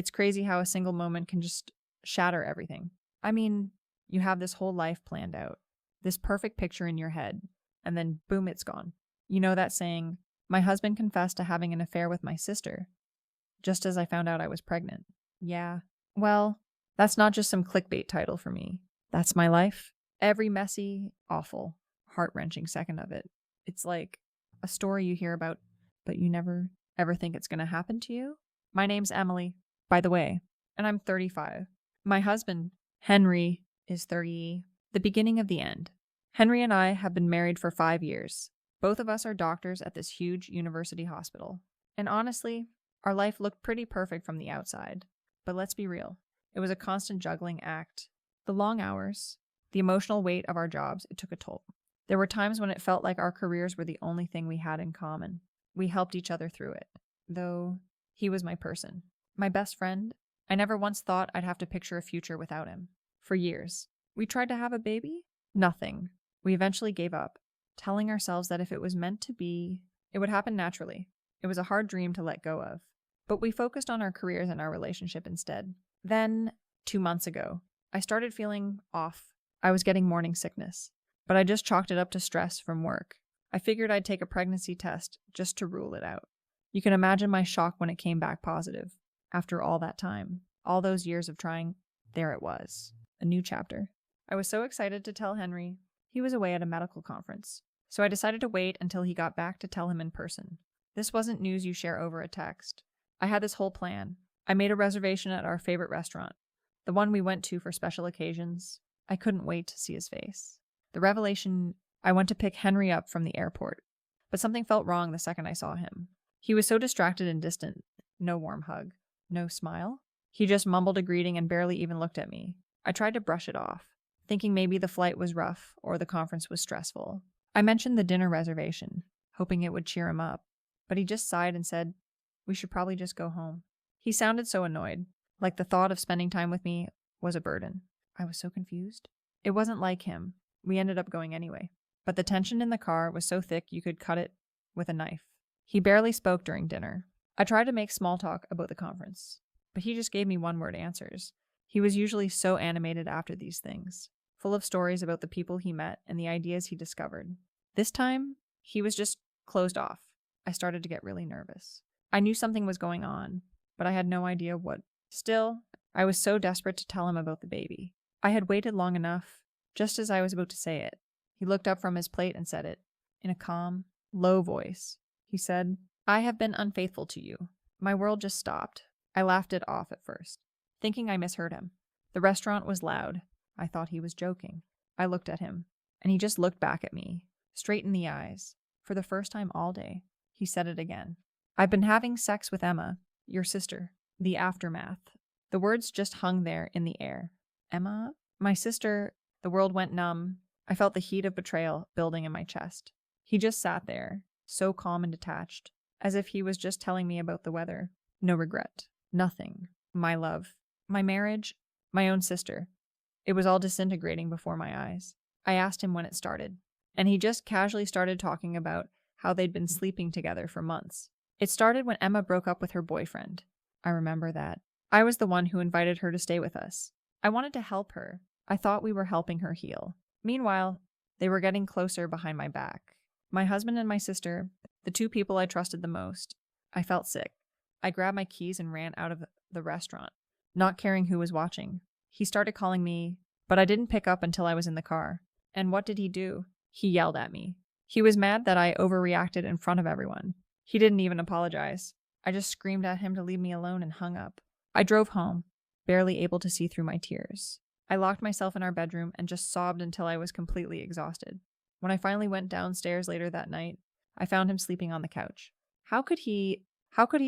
It's crazy how a single moment can just shatter everything. I mean, you have this whole life planned out, this perfect picture in your head, and then boom, it's gone. You know that saying, my husband confessed to having an affair with my sister, just as I found out I was pregnant. Yeah, well, that's not just some clickbait title for me. That's my life. Every messy, awful, heart-wrenching second of it. It's like a story you hear about, but you never ever think it's going to happen to you. My name's Emily, by the way, and I'm 35. My husband, Henry, is 30. The beginning of the end. Henry and I have been married for 5 years. Both of us are doctors at this huge university hospital. And honestly, our life looked pretty perfect from the outside. But let's be real. It was a constant juggling act. The long hours, the emotional weight of our jobs, it took a toll. There were times when it felt like our careers were the only thing we had in common. We helped each other through it. Though, he was my person. My best friend. I never once thought I'd have to picture a future without him. For years. We tried to have a baby? Nothing. We eventually gave up, telling ourselves that if it was meant to be, it would happen naturally. It was a hard dream to let go of. But we focused on our careers and our relationship instead. Then, 2 months ago, I started feeling off. I was getting morning sickness, but I just chalked it up to stress from work. I figured I'd take a pregnancy test just to rule it out. You can imagine my shock when it came back positive. After all that time, all those years of trying, there it was. A new chapter. I was so excited to tell Henry. He was away at a medical conference, so I decided to wait until he got back to tell him in person. This wasn't news you share over a text. I had this whole plan. I made a reservation at our favorite restaurant, the one we went to for special occasions. I couldn't wait to see his face. The revelation, I went to pick Henry up from the airport, but something felt wrong the second I saw him. He was so distracted and distant. No warm hug. No smile. He just mumbled a greeting and barely even looked at me. I tried to brush it off, thinking maybe the flight was rough or the conference was stressful. I mentioned the dinner reservation, hoping it would cheer him up, but he just sighed and said, we should probably just go home. He sounded so annoyed, like the thought of spending time with me was a burden. I was so confused. It wasn't like him. We ended up going anyway. But the tension in the car was so thick you could cut it with a knife. He barely spoke during dinner. I tried to make small talk about the conference, but he just gave me one-word answers. He was usually so animated after these things, full of stories about the people he met and the ideas he discovered. This time, he was just closed off. I started to get really nervous. I knew something was going on, but I had no idea what. Still, I was so desperate to tell him about the baby. I had waited long enough. Just as I was about to say it, he looked up from his plate and said it, in a calm, low voice. He said, I have been unfaithful to you. My world just stopped. I laughed it off at first, thinking I misheard him. The restaurant was loud. I thought he was joking. I looked at him, and he just looked back at me, straight in the eyes. For the first time all day, he said it again. I've been having sex with Emma, your sister. The aftermath. The words just hung there in the air. Emma? My sister. The world went numb. I felt the heat of betrayal building in my chest. He just sat there, so calm and detached, as if he was just telling me about the weather. No regret. Nothing. My love. My marriage. My own sister. It was all disintegrating before my eyes. I asked him when it started, and he just casually started talking about how they'd been sleeping together for months. It started when Emma broke up with her boyfriend. I remember that. I was the one who invited her to stay with us. I wanted to help her. I thought we were helping her heal. Meanwhile, they were getting closer behind my back. My husband and my sister, the two people I trusted the most. I felt sick. I grabbed my keys and ran out of the restaurant, not caring who was watching. He started calling me, but I didn't pick up until I was in the car. And what did he do? He yelled at me. He was mad that I overreacted in front of everyone. He didn't even apologize. I just screamed at him to leave me alone and hung up. I drove home, barely able to see through my tears. I locked myself in our bedroom and just sobbed until I was completely exhausted. When I finally went downstairs later that night, I found him sleeping on the couch. How could he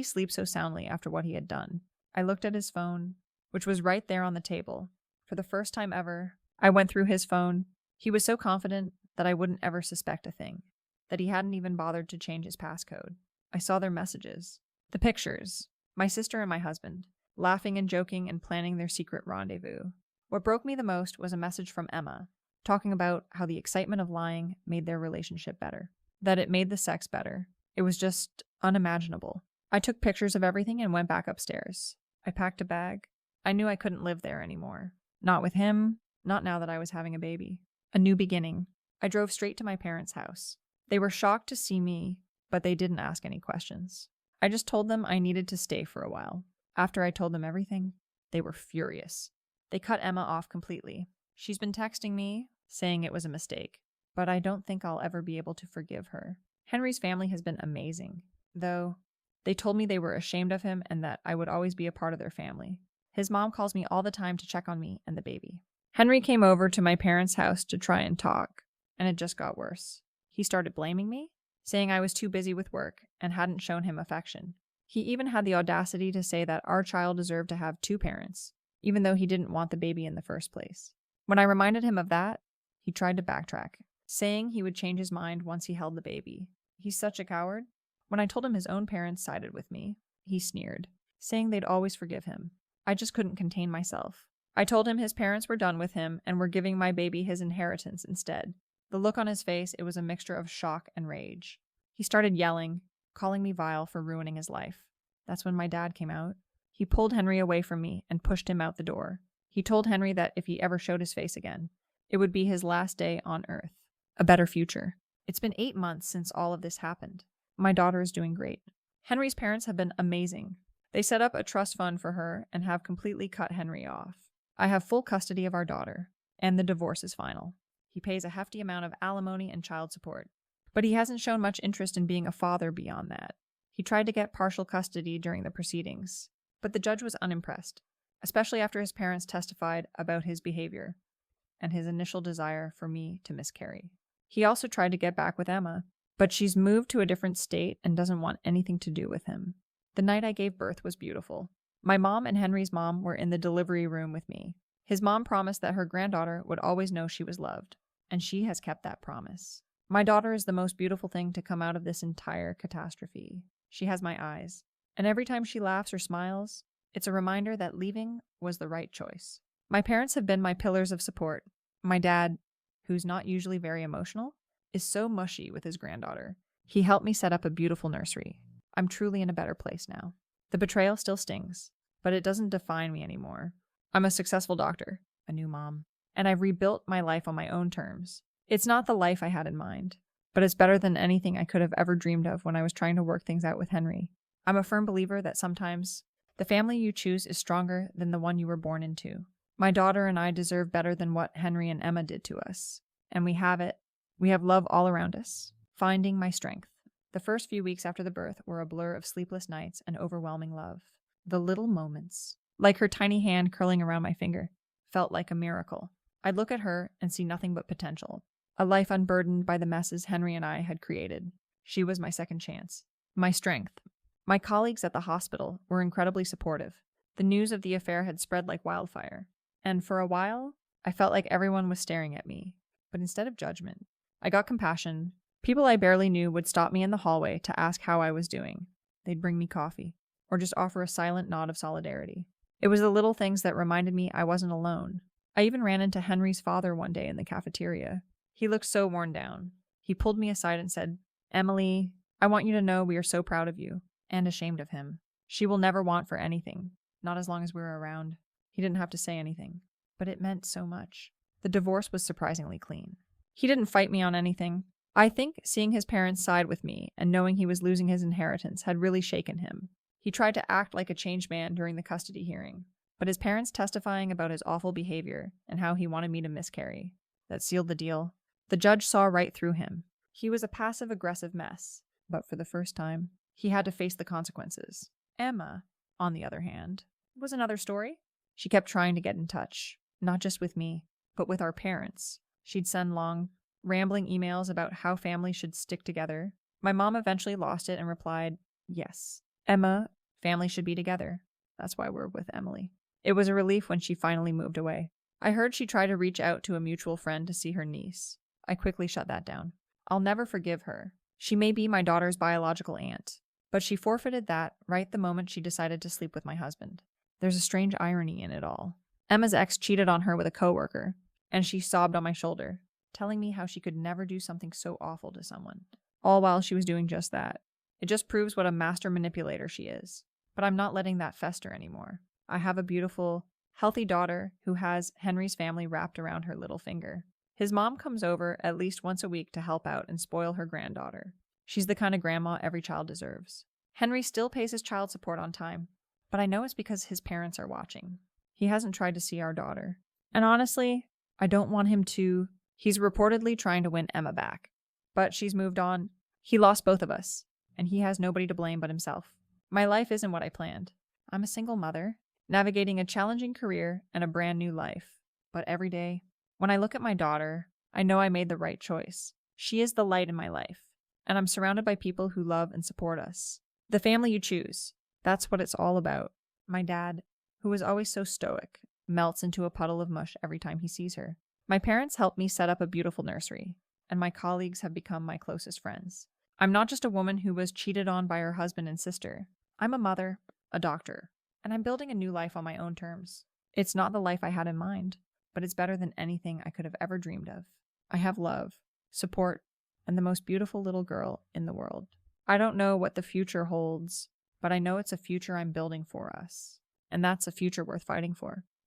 sleep so soundly after what he had done? I looked at his phone, which was right there on the table. For the first time ever, I went through his phone. He was so confident that I wouldn't ever suspect a thing, that he hadn't even bothered to change his passcode. I saw their messages, the pictures, my sister and my husband, laughing and joking and planning their secret rendezvous. What broke me the most was a message from Emma, talking about how the excitement of lying made their relationship better, that it made the sex better. It was just unimaginable. I took pictures of everything and went back upstairs. I packed a bag. I knew I couldn't live there anymore. Not with him, not now that I was having a baby. A new beginning. I drove straight to my parents' house. They were shocked to see me, but they didn't ask any questions. I just told them I needed to stay for a while. After I told them everything, they were furious. They cut Emma off completely. She's been texting me, saying it was a mistake, but I don't think I'll ever be able to forgive her. Henry's family has been amazing, though they told me they were ashamed of him and that I would always be a part of their family. His mom calls me all the time to check on me and the baby. Henry came over to my parents' house to try and talk, and it just got worse. He started blaming me, saying I was too busy with work and hadn't shown him affection. He even had the audacity to say that our child deserved to have two parents, even though he didn't want the baby in the first place. When I reminded him of that, he tried to backtrack, saying he would change his mind once he held the baby. He's such a coward. When I told him his own parents sided with me, he sneered, saying they'd always forgive him. I just couldn't contain myself. I told him his parents were done with him and were giving my baby his inheritance instead. The look on his face, it was a mixture of shock and rage. He started yelling, calling me vile for ruining his life. That's when my dad came out. He pulled Henry away from me and pushed him out the door. He told Henry that if he ever showed his face again, it would be his last day on Earth. A better future. It's been 8 months since all of this happened. My daughter is doing great. Henry's parents have been amazing. They set up a trust fund for her and have completely cut Henry off. I have full custody of our daughter, and the divorce is final. He pays a hefty amount of alimony and child support, but he hasn't shown much interest in being a father beyond that. He tried to get partial custody during the proceedings, but the judge was unimpressed, especially after his parents testified about his behavior and his initial desire for me to miscarry. He also tried to get back with Emma, but she's moved to a different state and doesn't want anything to do with him. The night I gave birth was beautiful. My mom and Henry's mom were in the delivery room with me. His mom promised that her granddaughter would always know she was loved, and she has kept that promise. My daughter is the most beautiful thing to come out of this entire catastrophe. She has my eyes, and every time she laughs or smiles, it's a reminder that leaving was the right choice. My parents have been my pillars of support. My dad, who's not usually very emotional, is so mushy with his granddaughter. He helped me set up a beautiful nursery. I'm truly in a better place now. The betrayal still stings, but it doesn't define me anymore. I'm a successful doctor, a new mom, and I've rebuilt my life on my own terms. It's not the life I had in mind, but it's better than anything I could have ever dreamed of when I was trying to work things out with Henry. I'm a firm believer that sometimes the family you choose is stronger than the one you were born into. My daughter and I deserve better than what Henry and Emma did to us, and we have it. We have love all around us. Finding my strength. The first few weeks after the birth were a blur of sleepless nights and overwhelming love. The little moments, like her tiny hand curling around my finger, felt like a miracle. I'd look at her and see nothing but potential. A life unburdened by the messes Henry and I had created. She was my second chance. My strength. My colleagues at the hospital were incredibly supportive. The news of the affair had spread like wildfire. And for a while, I felt like everyone was staring at me. But instead of judgment, I got compassion. People I barely knew would stop me in the hallway to ask how I was doing. They'd bring me coffee, or just offer a silent nod of solidarity. It was the little things that reminded me I wasn't alone. I even ran into Henry's father one day in the cafeteria. He looked so worn down. He pulled me aside and said, "Emily, I want you to know we are so proud of you, and ashamed of him. She will never want for anything, not as long as we're around." He didn't have to say anything, but it meant so much. The divorce was surprisingly clean. He didn't fight me on anything. I think seeing his parents side with me and knowing he was losing his inheritance had really shaken him. He tried to act like a changed man during the custody hearing, but his parents testifying about his awful behavior and how he wanted me to miscarry, that sealed the deal. The judge saw right through him. He was a passive-aggressive mess, but for the first time, he had to face the consequences. Emma, on the other hand, was another story. She kept trying to get in touch, not just with me, but with our parents. She'd send long, rambling emails about how families should stick together. My mom eventually lost it and replied, "Yes, Emma, family should be together. That's why we're with Emily." It was a relief when she finally moved away. I heard she tried to reach out to a mutual friend to see her niece. I quickly shut that down. I'll never forgive her. She may be my daughter's biological aunt, but she forfeited that right the moment she decided to sleep with my husband. There's a strange irony in it all. Emma's ex cheated on her with a coworker, and she sobbed on my shoulder, telling me how she could never do something so awful to someone, all while she was doing just that. It just proves what a master manipulator she is. But I'm not letting that fester anymore. I have a beautiful, healthy daughter who has Henry's family wrapped around her little finger. His mom comes over at least once a week to help out and spoil her granddaughter. She's the kind of grandma every child deserves. Henry still pays his child support on time, but I know it's because his parents are watching. He hasn't tried to see our daughter. And honestly, I don't want him to. He's reportedly trying to win Emma back, but she's moved on. He lost both of us, and he has nobody to blame but himself. My life isn't what I planned. I'm a single mother, navigating a challenging career and a brand new life. But every day, when I look at my daughter, I know I made the right choice. She is the light in my life, and I'm surrounded by people who love and support us. The family you choose, that's what it's all about. My dad, who was always so stoic, melts into a puddle of mush every time he sees her. My parents helped me set up a beautiful nursery, and my colleagues have become my closest friends. I'm not just a woman who was cheated on by her husband and sister. I'm a mother, a doctor, and I'm building a new life on my own terms. It's not the life I had in mind, but it's better than anything I could have ever dreamed of. I have love, support, and the most beautiful little girl in the world. I don't know what the future holds, but I know it's a future I'm building for us, and that's a future worth fighting for.